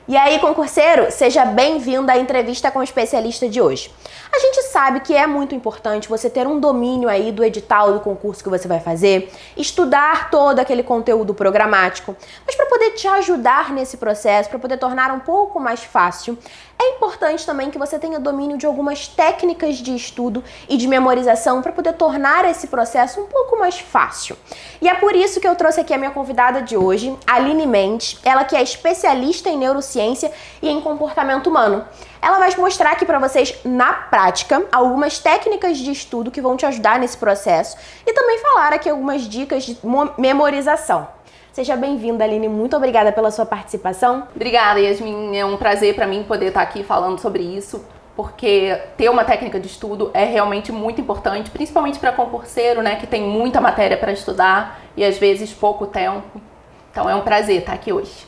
E aí, concurseiro, seja bem-vindo à entrevista com o especialista de hoje. A gente sabe que é muito importante você ter um domínio aí do edital do concurso que você vai fazer, estudar todo aquele conteúdo programático, mas para poder te ajudar nesse processo, para poder tornar um pouco mais fácil, é importante também que você tenha domínio de algumas técnicas de estudo e de memorização para poder tornar esse processo um pouco mais fácil. E é por isso que eu trouxe aqui a minha convidada de hoje, Aline Mendes, ela que é especialista em neurociência e em comportamento humano. Ela vai mostrar aqui para vocês, na prática, algumas técnicas de estudo que vão te ajudar nesse processo e também falar aqui algumas dicas de memorização. Seja bem-vinda, Aline. Muito obrigada pela sua participação. Obrigada, Yasmin. É um prazer para mim poder estar aqui falando sobre isso, porque ter uma técnica de estudo é realmente muito importante, principalmente para concurseiro, né, que tem muita matéria para estudar e às vezes pouco tempo. Então é um prazer estar aqui hoje.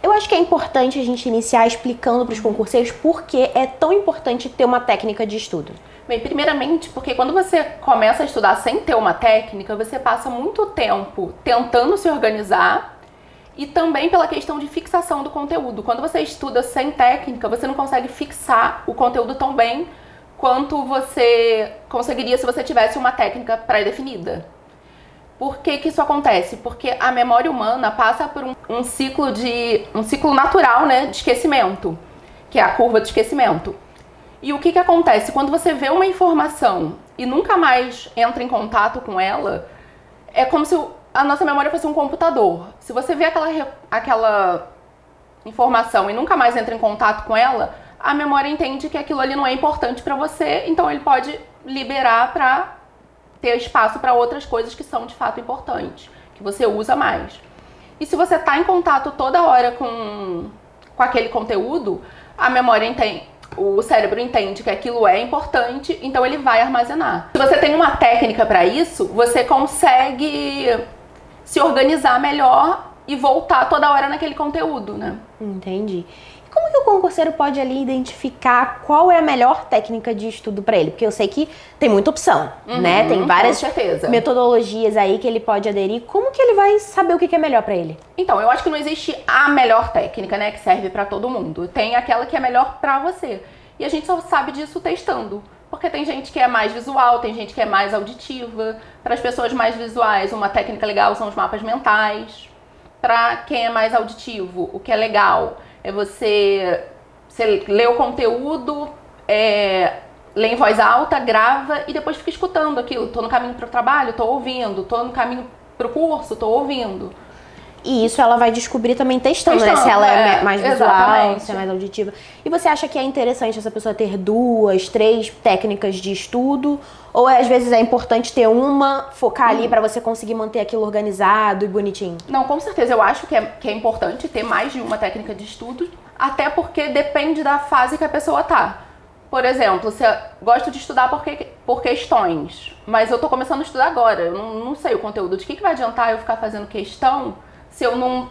Eu acho que é importante a gente iniciar explicando para os concurseiros por que é tão importante ter uma técnica de estudo. Bem, primeiramente, porque quando você começa a estudar sem ter uma técnica, você passa muito tempo tentando se organizar e também pela questão de fixação do conteúdo. Quando você estuda sem técnica, você não consegue fixar o conteúdo tão bem quanto você conseguiria se você tivesse uma técnica pré-definida. Por que isso acontece? Porque a memória humana passa por um ciclo natural, né, de esquecimento, que é a curva de esquecimento. E o que acontece? Quando você vê uma informação e nunca mais entra em contato com ela, é como se a nossa memória fosse um computador. Se você vê aquela informação e nunca mais entra em contato com ela, a memória entende que aquilo ali não é importante para você, então ele pode liberar para ter espaço para outras coisas que são de fato importantes, que você usa mais. E se você está em contato toda hora com aquele conteúdo, a memória entende. O cérebro entende que aquilo é importante, então ele vai armazenar. Se você tem uma técnica para isso, você consegue se organizar melhor e voltar toda hora naquele conteúdo, né? Entendi. E como que o concurseiro pode ali identificar qual é a melhor técnica de estudo para ele? Porque eu sei que tem muita opção, né? Tem várias metodologias aí que ele pode aderir. Como que ele vai saber o que é melhor para ele? Então, eu acho que não existe a melhor técnica, né, que serve para todo mundo. Tem aquela que é melhor para você. E a gente só sabe disso testando. Porque tem gente que é mais visual, tem gente que é mais auditiva. Para as pessoas mais visuais, uma técnica legal são os mapas mentais. Para quem é mais auditivo, o que é legal é você lê o conteúdo, lê em voz alta, grava e depois fica escutando aquilo. Tô no caminho para o trabalho, tô ouvindo. Tô no caminho para o curso, tô ouvindo. E isso ela vai descobrir também testando, né? Se ela é mais visual, exatamente, se é mais auditiva. E você acha que é interessante essa pessoa ter 2, 3 técnicas de estudo? Ou às vezes é importante ter uma, focar ali para você conseguir manter aquilo organizado e bonitinho? Não, com certeza. Eu acho que é importante ter mais de uma técnica de estudo, até porque depende da fase que a pessoa tá. Por exemplo, se eu gosto de estudar por questões, mas eu tô começando a estudar agora, eu não sei o conteúdo. De que vai adiantar eu ficar fazendo questão se eu não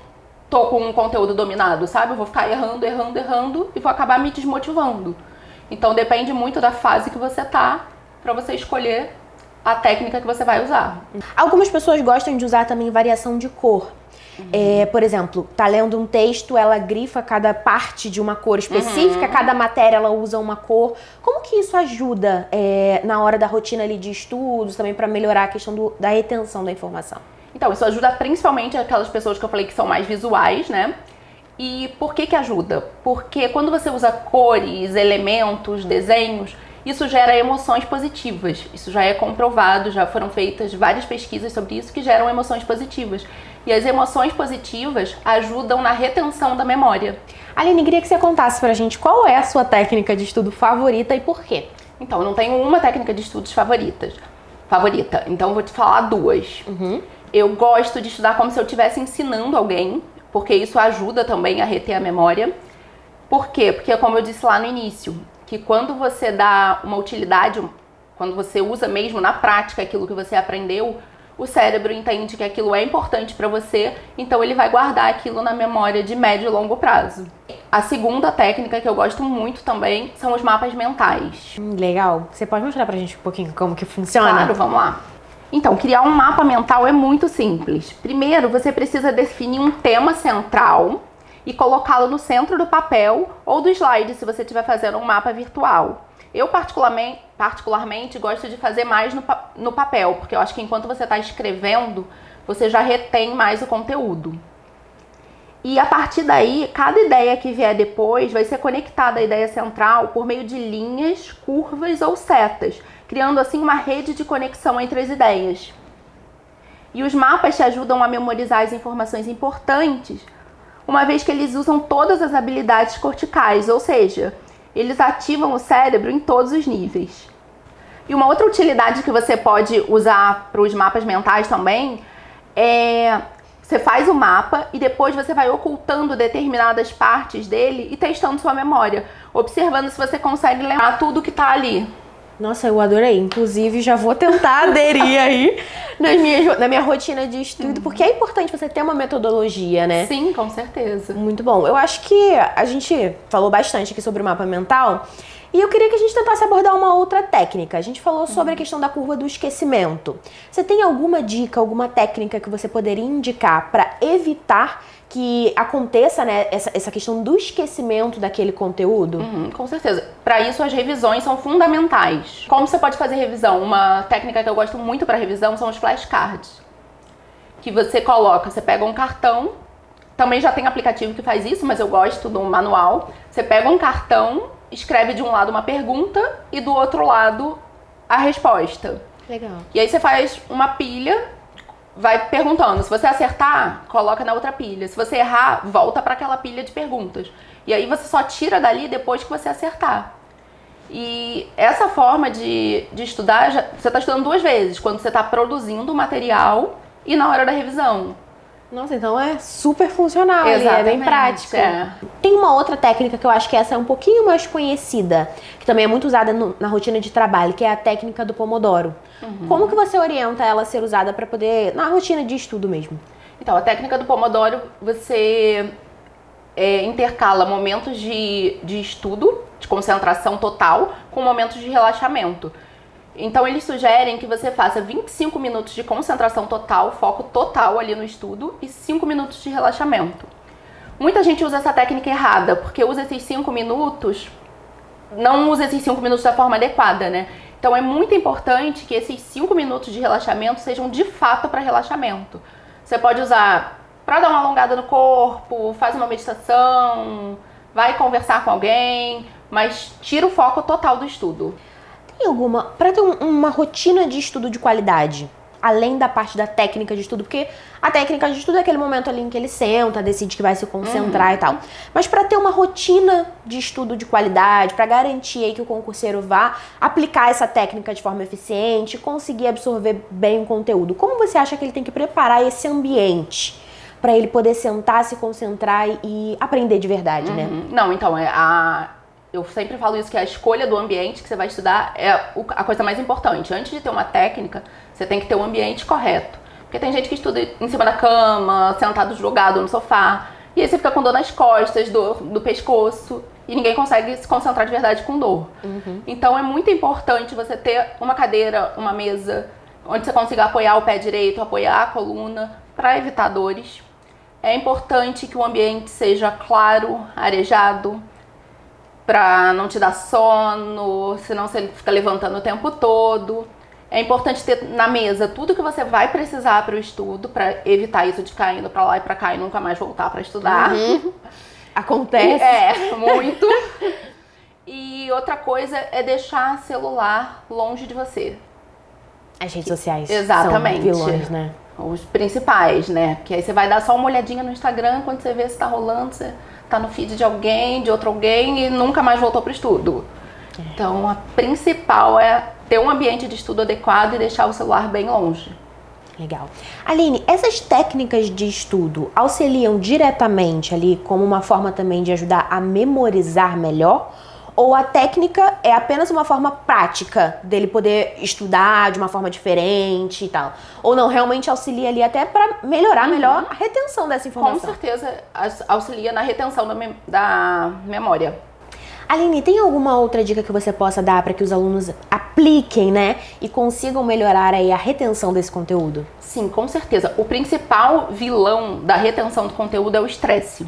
tô com um conteúdo dominado, sabe? Eu vou ficar errando e vou acabar me desmotivando. Então depende muito da fase que você tá para você escolher a técnica que você vai usar. Algumas pessoas gostam de usar também variação de cor. Por exemplo, tá lendo um texto, ela grifa cada parte de uma cor específica, cada matéria ela usa uma cor. Como que isso ajuda na hora da rotina ali de estudos, também para melhorar a questão da retenção da informação? Então, isso ajuda principalmente aquelas pessoas que eu falei que são mais visuais, né? E por que ajuda? Porque quando você usa cores, elementos, desenhos, isso gera emoções positivas. Isso já é comprovado, já foram feitas várias pesquisas sobre isso que geram emoções positivas. E as emoções positivas ajudam na retenção da memória. Aline, queria que você contasse pra gente qual é a sua técnica de estudo favorita e por quê? Então, eu não tenho uma técnica de estudos favorita. Então, eu vou te falar 2. Eu gosto de estudar como se eu estivesse ensinando alguém, porque isso ajuda também a reter a memória. Por quê? Porque, como eu disse lá no início, que quando você dá uma utilidade, quando você usa mesmo na prática aquilo que você aprendeu, o cérebro entende que aquilo é importante para você, então ele vai guardar aquilo na memória de médio e longo prazo. A segunda técnica que eu gosto muito também são os mapas mentais. Legal. Você pode mostrar pra gente um pouquinho como que funciona? Claro, vamos lá. Então, criar um mapa mental é muito simples. Primeiro, você precisa definir um tema central e colocá-lo no centro do papel ou do slide, se você estiver fazendo um mapa virtual. Eu, particularmente, gosto de fazer mais no papel, porque eu acho que enquanto você está escrevendo, você já retém mais o conteúdo. E a partir daí, cada ideia que vier depois vai ser conectada à ideia central por meio de linhas, curvas ou setas, criando assim uma rede de conexão entre as ideias. E os mapas te ajudam a memorizar as informações importantes, uma vez que eles usam todas as habilidades corticais, ou seja, eles ativam o cérebro em todos os níveis. E uma outra utilidade que você pode usar para os mapas mentais também é... Você faz o mapa e depois você vai ocultando determinadas partes dele e testando sua memória, observando se você consegue lembrar tudo que está ali. Nossa, eu adorei. Inclusive, já vou tentar aderir aí na minha rotina de estudo, porque é importante você ter uma metodologia, né? Sim, com certeza. Muito bom. Eu acho que a gente falou bastante aqui sobre o mapa mental e eu queria que a gente tentasse abordar uma outra técnica. A gente falou sobre a questão da curva do esquecimento. Você tem alguma dica, alguma técnica que você poderia indicar para evitar que aconteça, né, essa questão do esquecimento daquele conteúdo? Com certeza. Para isso, as revisões são fundamentais. Como você pode fazer revisão? Uma técnica que eu gosto muito para revisão são os flashcards. Que você coloca, você pega um cartão, também já tem aplicativo que faz isso, mas eu gosto do manual. Você pega um cartão, escreve de um lado uma pergunta e do outro lado a resposta. Legal. E aí você faz uma pilha, vai perguntando. Se você acertar, coloca na outra pilha. Se você errar, volta para aquela pilha de perguntas. E aí você só tira dali depois que você acertar. E essa forma de estudar, você está estudando duas vezes. Quando você está produzindo o material e na hora da revisão. Nossa, então é super funcional, Exatamente, é bem prático. é. Tem uma outra técnica que eu acho que essa é um pouquinho mais conhecida, que também é muito usada na rotina de trabalho, que é a técnica do Pomodoro. Como que você orienta ela a ser usada para poder, na rotina de estudo mesmo? Então, a técnica do Pomodoro, você intercala momentos de estudo, de concentração total, com momentos de relaxamento. Então, eles sugerem que você faça 25 minutos de concentração total, foco total ali no estudo, e 5 minutos de relaxamento. Muita gente usa essa técnica errada, porque usa esses 5 minutos, não usa esses 5 minutos da forma adequada, né? Então, é muito importante que esses 5 minutos de relaxamento sejam de fato para relaxamento. Você pode usar para dar uma alongada no corpo, faz uma meditação, vai conversar com alguém, mas tira o foco total do estudo. Tem alguma, para ter uma rotina de estudo de qualidade, além da parte da técnica de estudo, porque a técnica de estudo é aquele momento ali em que ele senta, decide que vai se concentrar e tal. Mas para ter uma rotina de estudo de qualidade, para garantir aí que o concurseiro vá aplicar essa técnica de forma eficiente, conseguir absorver bem o conteúdo, como você acha que ele tem que preparar esse ambiente para ele poder sentar, se concentrar e aprender de verdade, né? Não, então, eu sempre falo isso, que a escolha do ambiente que você vai estudar é a coisa mais importante. Antes de ter uma técnica, você tem que ter um ambiente correto. Porque tem gente que estuda em cima da cama, sentado jogado no sofá, e aí você fica com dor nas costas, dor do pescoço, e ninguém consegue se concentrar de verdade com dor. Então é muito importante você ter uma cadeira, uma mesa, onde você consiga apoiar o pé direito, apoiar a coluna, para evitar dores. É importante que o ambiente seja claro, arejado, para não te dar sono, senão você fica levantando o tempo todo. É importante ter na mesa tudo que você vai precisar para o estudo, para evitar isso de ficar indo para lá e para cá e nunca mais voltar para estudar. Acontece. Muito. E outra coisa é deixar celular longe de você. As redes sociais Exatamente. são vilões, né? Os principais, né? Porque aí você vai dar só uma olhadinha no Instagram, quando você vê se tá rolando, você tá no feed de alguém, de outro alguém e nunca mais voltou pro estudo. Então, a principal é ter um ambiente de estudo adequado e deixar o celular bem longe. Legal. Aline, essas técnicas de estudo auxiliam diretamente ali como uma forma também de ajudar a memorizar melhor? Ou a técnica é apenas uma forma prática dele poder estudar de uma forma diferente e tal? Ou não, realmente auxilia ali até para melhorar melhor a retenção dessa informação? Com certeza auxilia na retenção da memória. Aline, tem alguma outra dica que você possa dar para que os alunos apliquem, né? E consigam melhorar aí a retenção desse conteúdo? Sim, com certeza. O principal vilão da retenção do conteúdo é o estresse.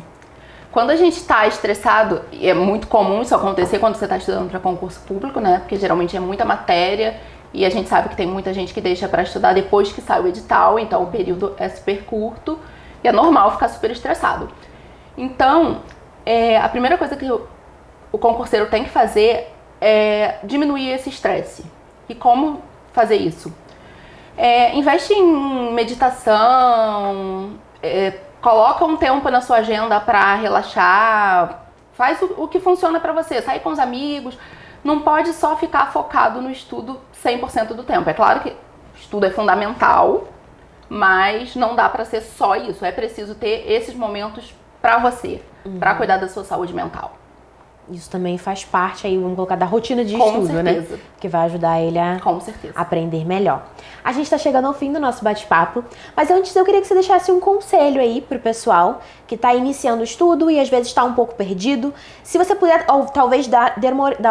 Quando a gente está estressado, e é muito comum isso acontecer quando você está estudando para concurso público, né? Porque geralmente é muita matéria e a gente sabe que tem muita gente que deixa para estudar depois que sai o edital, então o período é super curto e é normal ficar super estressado. Então, a primeira coisa que o concurseiro tem que fazer é diminuir esse estresse. E como fazer isso? Investe em meditação, coloca um tempo na sua agenda para relaxar, faz o que funciona para você, sair com os amigos. Não pode só ficar focado no estudo 100% do tempo. É claro que estudo é fundamental, mas não dá para ser só isso. É preciso ter esses momentos para você, para cuidar da sua saúde mental. Isso também faz parte aí, vamos colocar, da rotina de estudo, né? Que vai ajudar ele a aprender melhor. A gente tá chegando ao fim do nosso bate-papo, mas antes eu queria que você deixasse um conselho aí pro pessoal que tá iniciando o estudo e às vezes tá um pouco perdido. Se você puder, ou talvez dar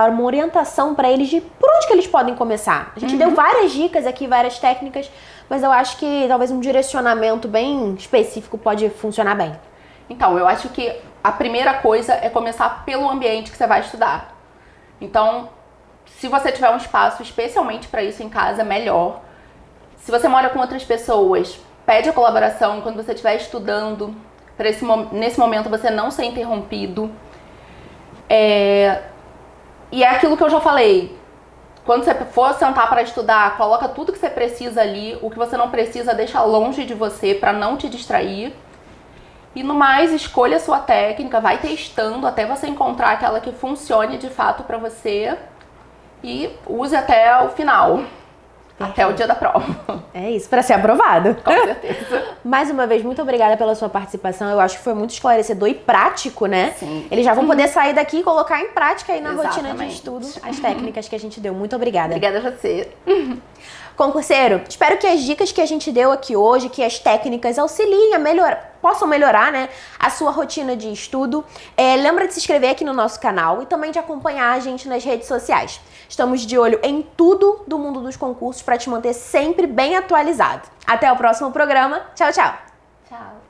uma orientação para eles de por onde que eles podem começar. A gente deu várias dicas aqui, várias técnicas, mas eu acho que talvez um direcionamento bem específico pode funcionar bem. Então, eu acho que a primeira coisa é começar pelo ambiente que você vai estudar. Então, se você tiver um espaço especialmente para isso em casa, melhor. Se você mora com outras pessoas, pede a colaboração quando você estiver estudando, para nesse momento você não ser interrompido. E é aquilo que eu já falei. Quando você for sentar para estudar, coloca tudo que você precisa ali. O que você não precisa, deixa longe de você para não te distrair. E no mais, escolha a sua técnica, vai testando até você encontrar aquela que funcione de fato para você e use até o final, até o dia da prova. É isso, para ser aprovado. Com certeza. Mais uma vez, muito obrigada pela sua participação. Eu acho que foi muito esclarecedor e prático, né? Sim. Eles já vão poder sair daqui e colocar em prática aí na rotina de estudo as técnicas que a gente deu. Muito obrigada. Obrigada a você. Concurseiro, espero que as dicas que a gente deu aqui hoje, que as técnicas auxiliem possam melhorar, né, a sua rotina de estudo. Lembra de se inscrever aqui no nosso canal e também de acompanhar a gente nas redes sociais. Estamos de olho em tudo do mundo dos concursos para te manter sempre bem atualizado. Até o próximo programa. Tchau, tchau. Tchau.